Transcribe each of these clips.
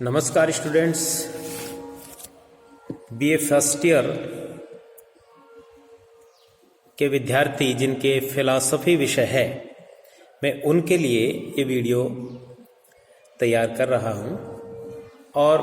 नमस्कार students, BA first year के विद्यार्थी जिनके फिलॉसफी विषय है, मैं उनके लिए ये वीडियो तैयार कर रहा हूँ। और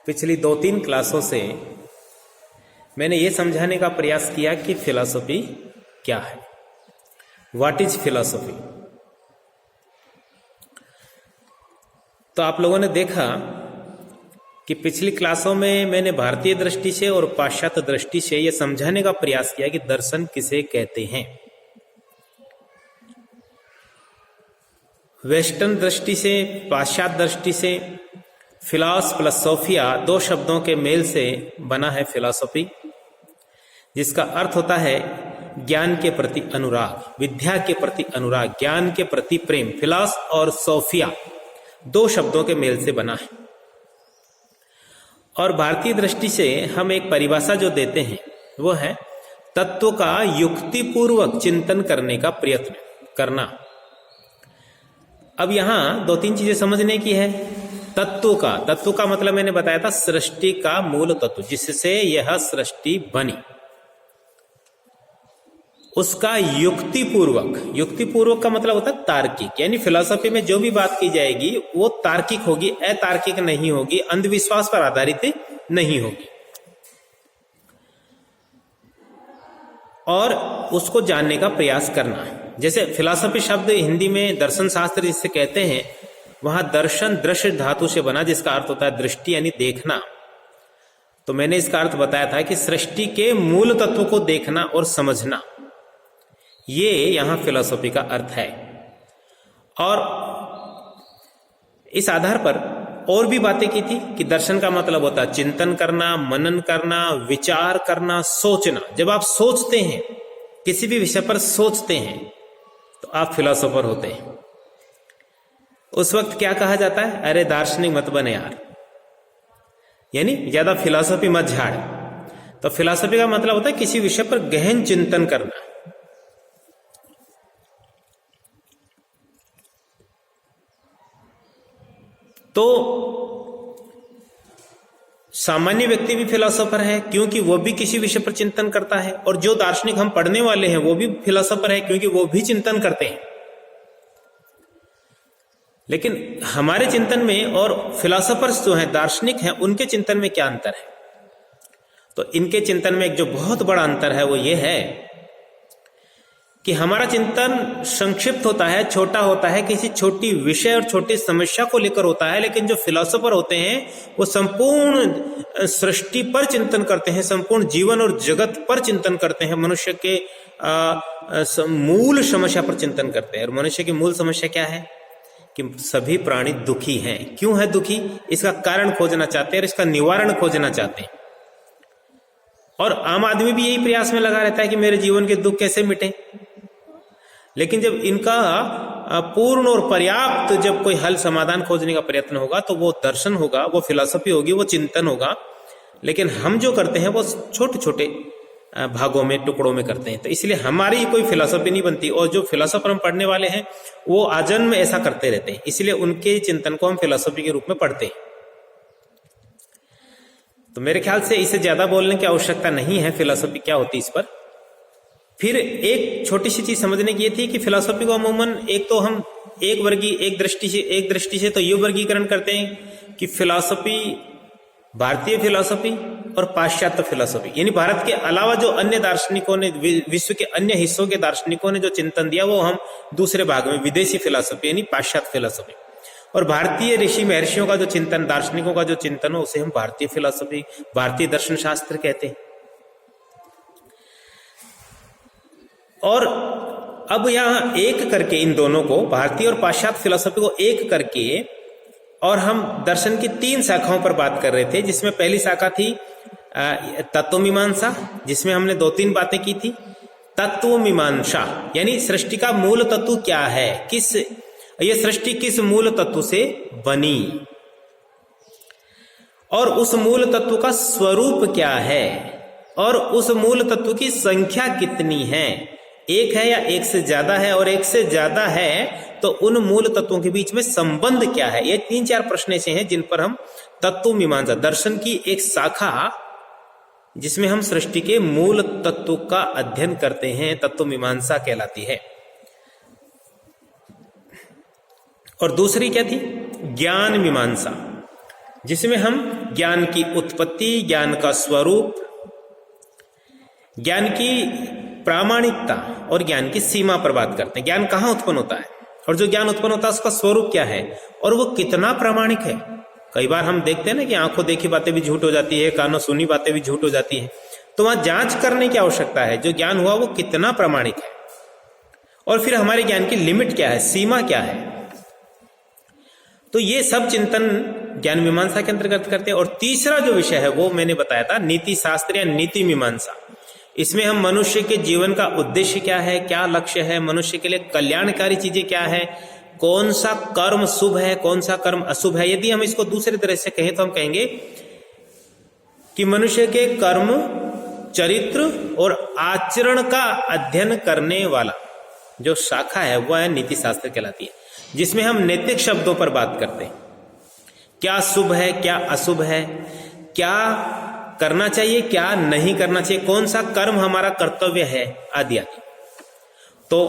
पिछली 2-3 क्लासों से मैंने ये समझाने का प्रयास किया कि फिलॉसफी क्या है, व्हाट इज फिलॉसफी। तो आप लोगों ने देखा कि पिछली क्लासों में मैंने भारतीय दृष्टि से और पाश्चात्य दृष्टि से यह समझाने का प्रयास किया कि दर्शन किसे कहते हैं। वेस्टर्न दृष्टि से, पाश्चात्य दृष्टि से फिलॉस प्लस सोफिया 2 शब्दों के मेल से बना है फिलॉसफी, जिसका अर्थ होता है ज्ञान के प्रति अनुराग, विद्या के प्रति अनुराग, ज्ञान के प्रति प्रेम। फिलॉस और सोफिया 2 शब्दों के मेल से बना है। और भारतीय दृष्टि से हम एक परिभाषा जो देते हैं वो है तत्व का युक्तिपूर्वक चिंतन करने का प्रयत्न करना। अब यहां 2-3 चीजें समझने की है। तत्व का मतलब मैंने बताया था सृष्टि का मूल तत्व, जिससे यह सृष्टि बनी, उसका युक्तिपूर्वक का मतलब होता है तार्किक। यानी फिलॉसफी में जो भी बात की जाएगी वो तार्किक होगी, अतार्किक नहीं होगी, अंधविश्वास पर आधारित नहीं होगी। और उसको जानने का प्रयास करना। जैसे फिलॉसफी शब्द हिंदी में दर्शन शास्त्र जिसे कहते हैं, वहां दर्शन दृश्य धातु से बना, जिसका अर्थ होता है दृष्टि यानी देखना। तो मैंने इसका अर्थ बताया था कि सृष्टि के मूल तत्व को देखना और समझना, ये यहां फिलॉसफी का अर्थ है। और इस आधार पर और भी बातें की थी कि दर्शन का मतलब होता है चिंतन करना, मनन करना, विचार करना, सोचना। जब आप सोचते हैं, किसी भी विषय पर सोचते हैं, तो आप फिलॉसफर होते हैं। उस वक्त क्या कहा जाता है? अरे दार्शनिक मत बने यार, यानी ज्यादा फिलॉसफी मत झाड़। तो फिलॉसफी का मतलब होता है किसी विषय पर गहन चिंतन करना। तो सामान्य व्यक्ति भी फिलॉसफर है, क्योंकि वो भी किसी विषय पर चिंतन करता है। और जो दार्शनिक हम पढ़ने वाले हैं वो भी फिलॉसफर है, क्योंकि वो भी चिंतन करते हैं। लेकिन हमारे चिंतन में और फिलॉसफर्स जो हैं, दार्शनिक हैं, उनके चिंतन में क्या अंतर है? तो इनके चिंतन में एक जो बहुत बड़ा अंतर है वो ये है कि हमारा चिंतन संक्षिप्त होता है, छोटा होता है, किसी छोटी विषय और छोटी समस्या को लेकर होता है। लेकिन जो फिलॉसफर होते हैं वो संपूर्ण सृष्टि पर चिंतन करते हैं, संपूर्ण जीवन और जगत पर चिंतन करते हैं, मनुष्य के मूल समस्या पर चिंतन करते हैं। और मनुष्य की मूल समस्या क्या है? कि सभी प्राणी दुखी हैं। क्यों है दुखी? इसका कारण खोजना चाहते हैं और इसका निवारण खोजना चाहते हैं। और आम आदमी भी यही प्रयास में लगा रहता है कि मेरे जीवन के दुख कैसे मिटे। लेकिन जब इनका पूर्ण और पर्याप्त जब कोई हल समाधान खोजने का प्रयत्न होगा, तो वो दर्शन होगा, वो फिलॉसफी होगी, वो चिंतन होगा। लेकिन हम जो करते हैं वो छोटे छोटे भागों में, टुकड़ों में करते हैं। तो इसलिए हमारी कोई फिलॉसफी नहीं बनती। और जो फिलॉसफर हम पढ़ने वाले हैं वो आजन्म में ऐसा करते रहते हैं, इसलिए उनके चिंतन को हम फिलॉसफी के रूप में पढ़ते हैं। तो मेरे ख्याल से इसे ज्यादा बोलने की आवश्यकता नहीं है, फिलॉसफी क्या होती इस पर। फिर एक छोटी सी चीज समझने की ये थी कि फिलॉसफी को अमूमन एक तो हम एक दृष्टि से तो ये वर्गीकरण करते हैं कि फिलॉसफी, भारतीय फिलॉसफी और पाश्चात्य फिलॉसफी। यानी भारत के अलावा जो अन्य दार्शनिकों ने, विश्व के अन्य हिस्सों के दार्शनिकों ने जो चिंतन दिया, वो हम दूसरे भाग में विदेशी फिलॉसफी यानी पाश्चात्य फिलॉसफी। और भारतीय ऋषि महर्षियों का जो चिंतन, दार्शनिकों का जो चिंतन हो, उसे हम भारतीय फिलॉसफी, भारतीय दर्शन शास्त्र कहते हैं। और अब यहां एक करके इन दोनों को, भारतीय और पाश्चात्य फिलॉसफी को एक करके, और हम दर्शन की 3 शाखाओं पर बात कर रहे थे, जिसमें पहली शाखा थी तत्व मीमांसा, जिसमें हमने 2-3 बातें की थी। तत्व मीमांसा यानी सृष्टि का मूल तत्व क्या है, ये सृष्टि किस मूल तत्व से बनी, और उस मूल तत्व का स्वरूप क्या है, और उस मूल तत्व की संख्या कितनी है, एक है या एक से ज्यादा है, और एक से ज्यादा है तो उन मूल तत्वों के बीच में संबंध क्या है। ये 3-4 प्रश्न ऐसे हैं जिन पर हम तत्व मीमांसा, दर्शन की एक शाखा जिसमें हम सृष्टि के मूल तत्व का अध्ययन करते हैं, तत्व मीमांसा कहलाती है। और दूसरी क्या थी? ज्ञान मीमांसा, जिसमें हम ज्ञान की उत्पत्ति, ज्ञान का स्वरूप, ज्ञान की प्रामाणिकता और ज्ञान की सीमा पर बात करते हैं। ज्ञान कहाँ उत्पन्न होता है, और जो ज्ञान उत्पन्न होता है उसका स्वरूप क्या है, और वो कितना प्रामाणिक है। कई बार हम देखते हैं ना कि आंखों देखी बातें भी झूठ हो जाती है, कानों सुनी बातें भी झूठ हो जाती है, तो वहां जांच करने की आवश्यकता है, जो ज्ञान हुआ वो कितना प्रामाणिक है, और फिर हमारे ज्ञान की लिमिट क्या है, सीमा क्या है। तो ये सब चिंतन ज्ञान मीमांसा के अंतर्गत करते हैं। और तीसरा जो विषय है वो मैंने बताया था, नीति शास्त्र या नीति मीमांसा। इसमें हम मनुष्य के जीवन का उद्देश्य क्या है, क्या लक्ष्य है, मनुष्य के लिए कल्याणकारी चीजें क्या है, कौन सा कर्म शुभ है, कौन सा कर्म अशुभ है। यदि हम इसको दूसरे तरह से कहें तो हम कहेंगे कि मनुष्य के कर्म, चरित्र और आचरण का अध्ययन करने वाला जो शाखा है वह है नीति शास्त्र कहलाती है, जिसमें हम नैतिक शब्दों पर बात करते हैं। क्या शुभ है, क्या अशुभ है, क्या करना चाहिए, क्या नहीं करना चाहिए, कौन सा कर्म हमारा कर्तव्य है, आदि आदि। तो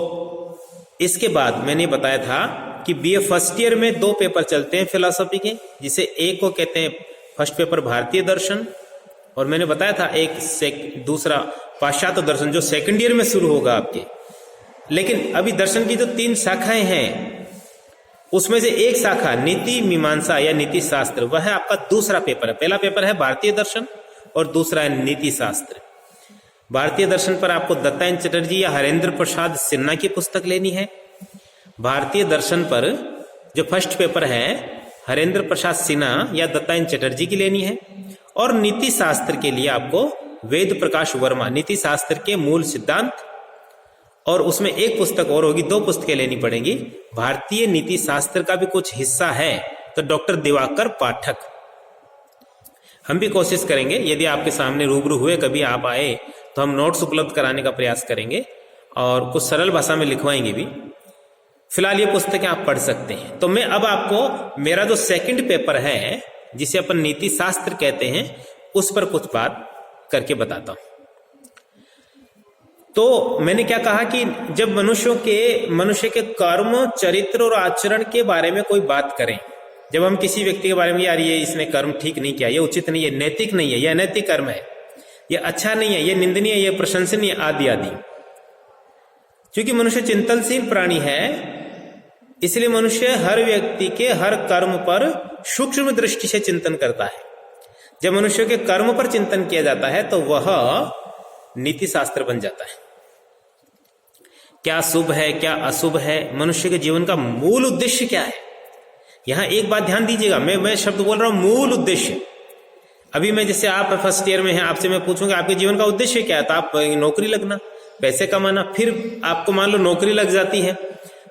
इसके बाद मैंने बताया था कि बीए फर्स्ट ईयर में 2 पेपर चलते हैं फिलॉसफी के, जिसे एक को कहते हैं फर्स्ट पेपर भारतीय दर्शन, और मैंने बताया था दूसरा पाश्चात्य दर्शन जो सेकंड ईयर में शुरू होगा आपके। लेकिन अभी दर्शन की जो 3 शाखाएं हैं उसमें से एक शाखा नीति मीमांसा या नीति शास्त्र, वह है आपका दूसरा पेपर है। पहला पेपर है भारतीय दर्शन और दूसरा है नीति शास्त्र। भारतीय दर्शन पर आपको दत्तायन चटर्जी या हरेंद्र प्रसाद सिन्हा की पुस्तक लेनी है। भारतीय दर्शन पर जो फर्स्ट पेपर है हरेंद्र प्रसाद सिन्हा या दत्तायन चटर्जी की लेनी है। और नीति शास्त्र के लिए आपको वेद प्रकाश वर्मा, नीति शास्त्र के मूल सिद्धांत, और उसमें एक पुस्तक और होगी, 2 पुस्तकें लेनी पड़ेंगी। भारतीय नीति शास्त्र का भी कुछ हिस्सा है तो डॉक्टर दिवाकर पाठक। हम भी कोशिश करेंगे, यदि आपके सामने रूबरू हुए, कभी आप आए तो हम नोट्स उपलब्ध कराने का प्रयास करेंगे और कुछ सरल भाषा में लिखवाएंगे भी। फिलहाल ये पुस्तकें आप पढ़ सकते हैं। तो मैं अब आपको मेरा जो सेकंड पेपर है जिसे अपन नीति शास्त्र कहते हैं उस पर कुछ बात करके बताता हूं। तो मैंने क्या कहा कि जब मनुष्य के कर्म, चरित्र और आचरण के बारे में कोई बात करें, जब हम किसी व्यक्ति के बारे में यार ये इसने कर्म ठीक नहीं किया, ये उचित नहीं है, नैतिक नहीं है, ये अनैतिक कर्म है, ये अच्छा नहीं है, ये निंदनीय है, ये प्रशंसनीय, आदि आदि। क्योंकि मनुष्य चिंतनशील प्राणी है, इसलिए मनुष्य हर व्यक्ति के हर कर्म पर सूक्ष्म दृष्टि से चिंतन करता है। जब मनुष्य के कर्म पर चिंतन किया जाता है तो वह नीति शास्त्र बन जाता है। क्या शुभ है, क्या अशुभ है, मनुष्य के जीवन का मूल उद्देश्य क्या है। यहां एक बात ध्यान दीजिएगा, मैं शब्द बोल रहा हूं मूल उद्देश्य। अभी मैं जैसे आप फर्स्ट ईयर में हैं, आपसे मैं पूछूंगा आपके जीवन का उद्देश्य क्या है, तो आप नौकरी लगना, पैसे कमाना। फिर आपको मान लो नौकरी लग जाती है,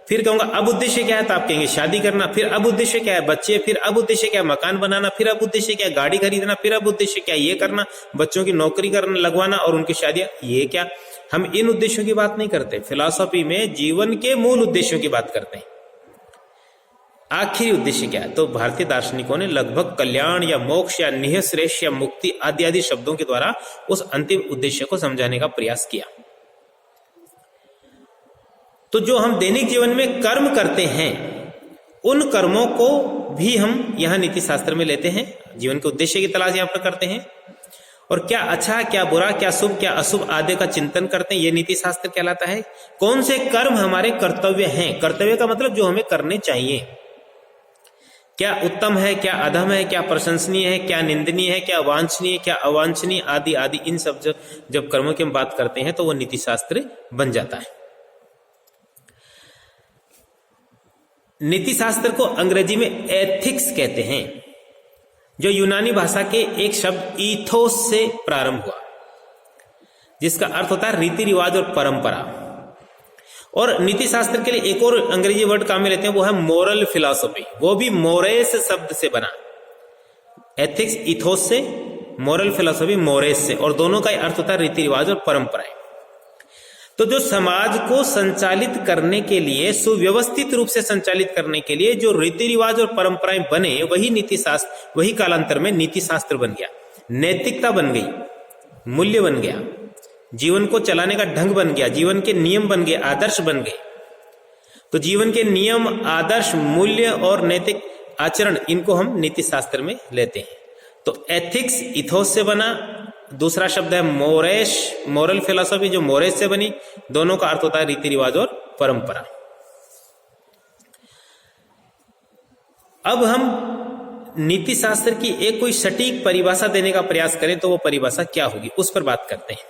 फिर कहूंगा अब उद्देश्य क्या है, तो आप कहेंगे शादी करना। फिर अब उद्देश्य क्या है, बच्चे। फिर अब उद्देश्य क्या है, मकान बनाना। फिर अब उद्देश्य क्या है, गाड़ी खरीदना। फिर अब उद्देश्य क्या है, ये करना, बच्चों की नौकरी करना, लगवाना और उनकी शादियां। ये क्या, हम इन उद्देश्यों की बात नहीं करते। फिलॉसफी में जीवन के मूल उद्देश्यों की बात करते हैं। आखिरी उद्देश्य क्या है, तो भारतीय दार्शनिकों ने लगभग कल्याण या मोक्ष या निःश्रेष या मुक्ति आदि आदि शब्दों के द्वारा उस अंतिम उद्देश्य को समझाने का प्रयास किया। तो जो हम दैनिक जीवन में कर्म करते हैं उन कर्मों को भी हम यहां नीति शास्त्र में लेते हैं। जीवन के उद्देश्य की तलाश यहां पर करते हैं, और क्या अच्छा, क्या बुरा, क्या शुभ, क्या अशुभ आदि का चिंतन करते हैं। यह नीति शास्त्र कहलाता है। कौन से कर्म हमारे कर्तव्य हैं, कर्तव्य का मतलब जो हमें करने चाहिए, क्या उत्तम है, क्या अधम है, क्या प्रशंसनीय है, क्या निंदनीय है, क्या वांछनीय, क्या अवांछनीय, आदि आदि। इन सब जब कर्मों की हम बात करते हैं तो वो नीति शास्त्र बन जाता है। नीति शास्त्र को अंग्रेजी में एथिक्स कहते हैं, जो यूनानी भाषा के एक शब्द ईथोस से प्रारंभ हुआ, जिसका अर्थ होता है रीति रिवाज और परंपरा। और नीति शास्त्र के लिए एक और अंग्रेजी वर्ड काम में लेते हैं, वो है मोरल फिलॉसफी। वो भी मोरेस शब्द से बना, एथिक्स ईथोस से, मोरल फिलॉसफी मोरेस से, और दोनों का अर्थ होता है रीति रिवाज और परंपराएं। तो जो समाज को संचालित करने के लिए, सुव्यवस्थित रूप से संचालित करने के लिए जो रीति रिवाज और परंपराएं बने, वही नीति शास्त्र, वही कालांतर में नीति शास्त्र बन गया, नैतिकता बन गई, मूल्य बन गया, जीवन को चलाने का ढंग बन गया, जीवन के नियम बन गए, आदर्श बन गए। तो जीवन के नियम, आदर्श, मूल्य और नैतिक आचरण, इनको हम नीति शास्त्र में लेते हैं। तो एथिक्स इथोस से बना, दूसरा शब्द है मोरेश, मोरल फिलॉसफी जो मोरेश से बनी, दोनों का अर्थ होता है रीति रिवाज और परंपरा। अब हम नीति शास्त्र की एक कोई सटीक परिभाषा देने का प्रयास करें तो वो परिभाषा क्या होगी, उस पर बात करते हैं।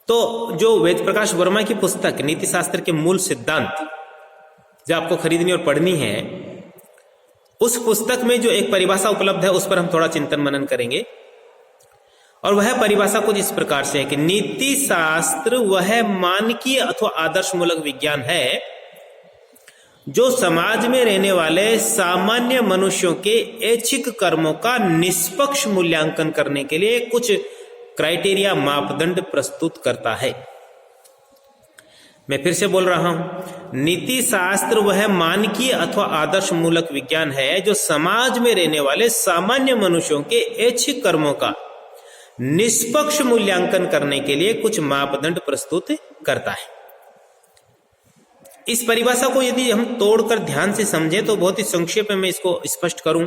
तो जो वेद प्रकाश वर्मा की पुस्तक नीति शास्त्र के मूल सिद्धांत, जो आपको खरीदनी और पढ़नी है, उस पुस्तक में जो एक परिभाषा उपलब्ध है उस पर हम थोड़ा चिंतन मनन करेंगे। और वह परिभाषा कुछ इस प्रकार से है कि नीति शास्त्र वह मानकीय अथवा आदर्शमूलक विज्ञान है जो समाज में रहने वाले सामान्य मनुष्यों के ऐच्छिक कर्मों का निष्पक्ष मूल्यांकन करने के लिए कुछ क्राइटेरिया, मापदंड प्रस्तुत करता है। मैं फिर से बोल रहा हूं, नीति शास्त्र वह मानकीय अथवा आदर्श मूलक विज्ञान है जो समाज में रहने वाले सामान्य मनुष्यों के ऐच्छिक कर्मों का निष्पक्ष मूल्यांकन करने के लिए कुछ मापदंड प्रस्तुत करता है। इस परिभाषा को यदि हम तोड़कर ध्यान से समझें तो बहुत ही संक्षेप में मैं इसको स्पष्ट करूं।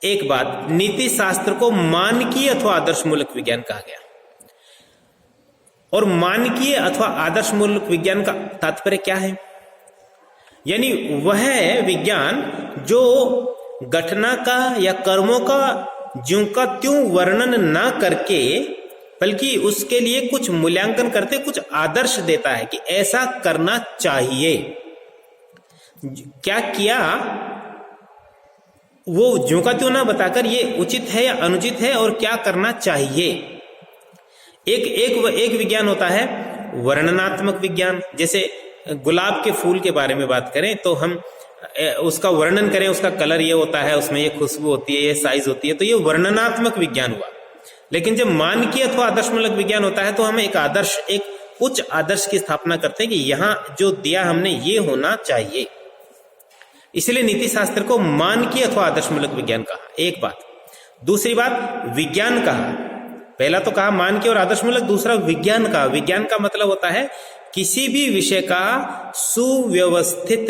एक बात, नीति शास्त्र को मानकीय अथवा आदर्श मूलक विज्ञान कहा गया। और मानकीय अथवा आदर्श मूलक विज्ञान का तात्पर्य क्या है? यानी वह विज्ञान जो घटना का या कर्मों का ज्यों का त्यों वर्णन ना करके, बल्कि उसके लिए कुछ मूल्यांकन करते, कुछ आदर्श देता है कि ऐसा करना चाहिए। क्या किया वो ज्यों का त्यों ना बताकर ये उचित है या अनुचित है और क्या करना चाहिए। एक विज्ञान होता है वर्णनात्मक विज्ञान। जैसे गुलाब के फूल के बारे में बात करें तो हम उसका वर्णन करें, उसका कलर ये होता है, उसमें ये खुशबू होती है, ये साइज होती है, तो ये वर्णनात्मक विज्ञान हुआ। लेकिन जब मानकीय अथवा आदर्शमूलक विज्ञान होता है तो हम एक आदर्श, एक उच्च आदर्श की स्थापना करते हैं कि यहां जो दिया हमने ये होना चाहिए। इसलिए नीति शास्त्र को मानकीय अथवा आदर्शमूलक विज्ञान कहा। एक बात। दूसरी बात, विज्ञान कहा। पहला तो कहा मानकीय और आदर्शमूलक, दूसरा विज्ञान कहा। विज्ञान का मतलब होता है किसी भी विषय का सुव्यवस्थित,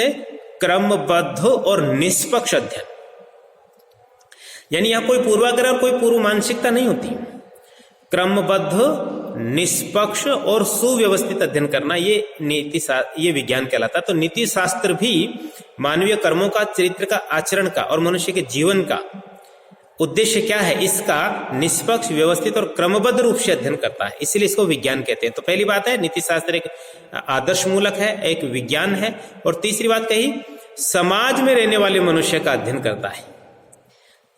क्रमबद्ध और निष्पक्ष अध्ययन। यानी यहां कोई पूर्वाग्रह और कोई पूर्व मानसिकता नहीं होती। क्रमबद्ध, निष्पक्ष और सुव्यवस्थित अध्ययन करना, ये विज्ञान कहलाता है। तो नीति शास्त्र भी मानवीय कर्मों का, चरित्र का, आचरण का और मनुष्य के जीवन का उद्देश्य क्या है, इसका निष्पक्ष, व्यवस्थित और क्रमबद्ध रूप से अध्ययन करता है। इसलिए इसको विज्ञान कहते हैं। तो पहली बात है, नीति शास्त्र एक आदर्श मूलक है, एक विज्ञान है। और तीसरी बात कही, समाज में रहने वाले मनुष्य का अध्ययन करता है।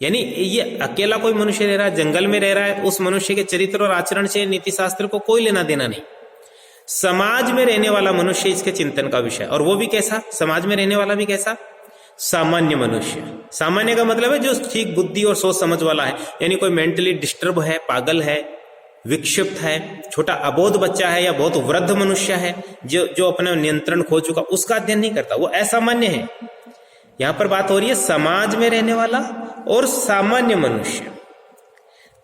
यानी ये अकेला कोई मनुष्य रह रहा है, जंगल में रह रहा है, उस मनुष्य के चरित्र और आचरण से नीति शास्त्र को कोई लेना देना नहीं। समाज में रहने वाला मनुष्य इसके चिंतन का विषय। और वो भी कैसा? समाज में रहने वाला भी कैसा? सामान्य मनुष्य। सामान्य का मतलब है जो ठीक बुद्धि और सोच समझ वाला है। यानी कोई मेंटली डिस्टर्ब है, पागल है, विक्षिप्त है, छोटा अबोध बच्चा है या बहुत वृद्ध मनुष्य है जो अपना नियंत्रण खो चुका, उसका अध्ययन नहीं करता, वो असामान्य है। यहां पर बात हो रही है समाज में रहने वाला और सामान्य मनुष्य।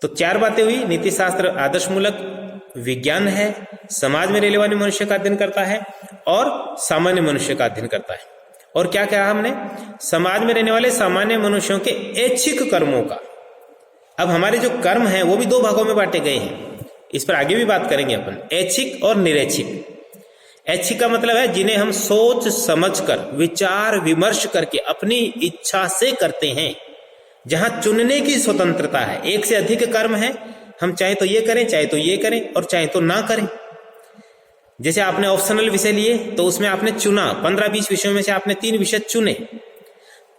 तो चार बातें हुई। नीति शास्त्र आदर्शमूलक विज्ञान है, समाज में रहने वाले मनुष्य का अध्ययन करता है और सामान्य मनुष्य का अध्ययन करता है। और क्या कहा हमने? समाज में रहने वाले सामान्य मनुष्यों के ऐच्छिक कर्मों का। अब हमारे जो कर्म हैं वो भी दो भागों में बांटे गए हैं, इस पर आगे भी बात करेंगे अपन, ऐच्छिक और निरैच्छिक। ऐच्छिक का मतलब है जिन्हें हम सोच समझकर, विचार विमर्श करके अपनी इच्छा से करते हैं, जहां चुनने की स्वतंत्रता है। एक से अधिक कर्म है, हम चाहे तो ये करें, चाहे तो ये करें और चाहे तो ना करें। जैसे आपने ऑप्शनल विषय लिए तो उसमें आपने चुना, 15-20 विषयों में से आपने 3 विषय चुने।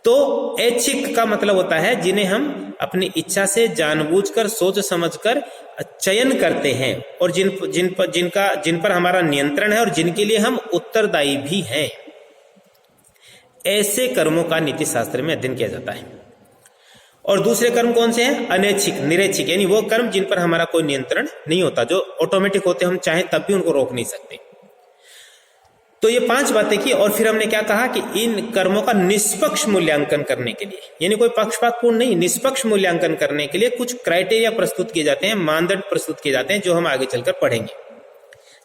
तो ऐच्छिक का मतलब होता है जिन्हें हम अपनी इच्छा से जानबूझकर, सोच समझकर चयन करते हैं और जिन पर हमारा नियंत्रण है और जिनके लिए हम उत्तरदायी भी हैं। ऐसे कर्मों का नीति शास्त्र में अध्ययन किया जाता है। और दूसरे कर्म कौन से हैं? अनैच्छिक, निरैच्छिक, यानी वो कर्म जिन पर हमारा कोई नियंत्रण नहीं होता, जो ऑटोमेटिक होते, हम चाहें तब भी उनको रोक नहीं सकते। तो ये 5 बातें की और फिर हमने क्या कहा कि इन कर्मों का निष्पक्ष मूल्यांकन करने के लिए, यानी कोई पक्षपातपूर्ण नहीं, निष्पक्ष मूल्यांकन करने के लिए कुछ क्राइटेरिया प्रस्तुत किए जाते हैं, मानदंड प्रस्तुत किए जाते हैं, जो हम आगे चलकर पढ़ेंगे।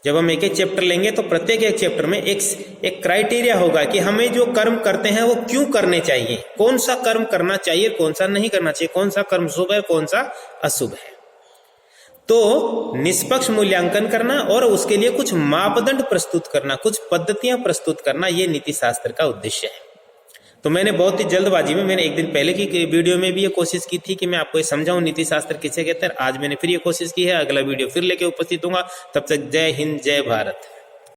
जब हम एक एक चैप्टर लेंगे तो प्रत्येक एक चैप्टर में एक क्राइटेरिया होगा कि हमें जो कर्म करते हैं वो क्यों करने चाहिए, कौन सा कर्म करना चाहिए, कौन सा नहीं करना चाहिए, कौन सा कर्म शुभ है, कौन सा अशुभ है। तो निष्पक्ष मूल्यांकन करना और उसके लिए कुछ मापदंड प्रस्तुत करना, कुछ पद्धतियां प्रस्तुत करना, ये नीति शास्त्र का उद्देश्य है। तो मैंने बहुत ही जल्दबाजी में, मैंने एक दिन पहले की वीडियो में भी ये कोशिश की थी कि मैं आपको ये समझाऊं नीति शास्त्र किसे कहते हैं। आज मैंने फिर ये कोशिश की है, अगला वीडियो फिर लेके उपस्थित होऊंगा। तब तक जय हिंद, जय भारत।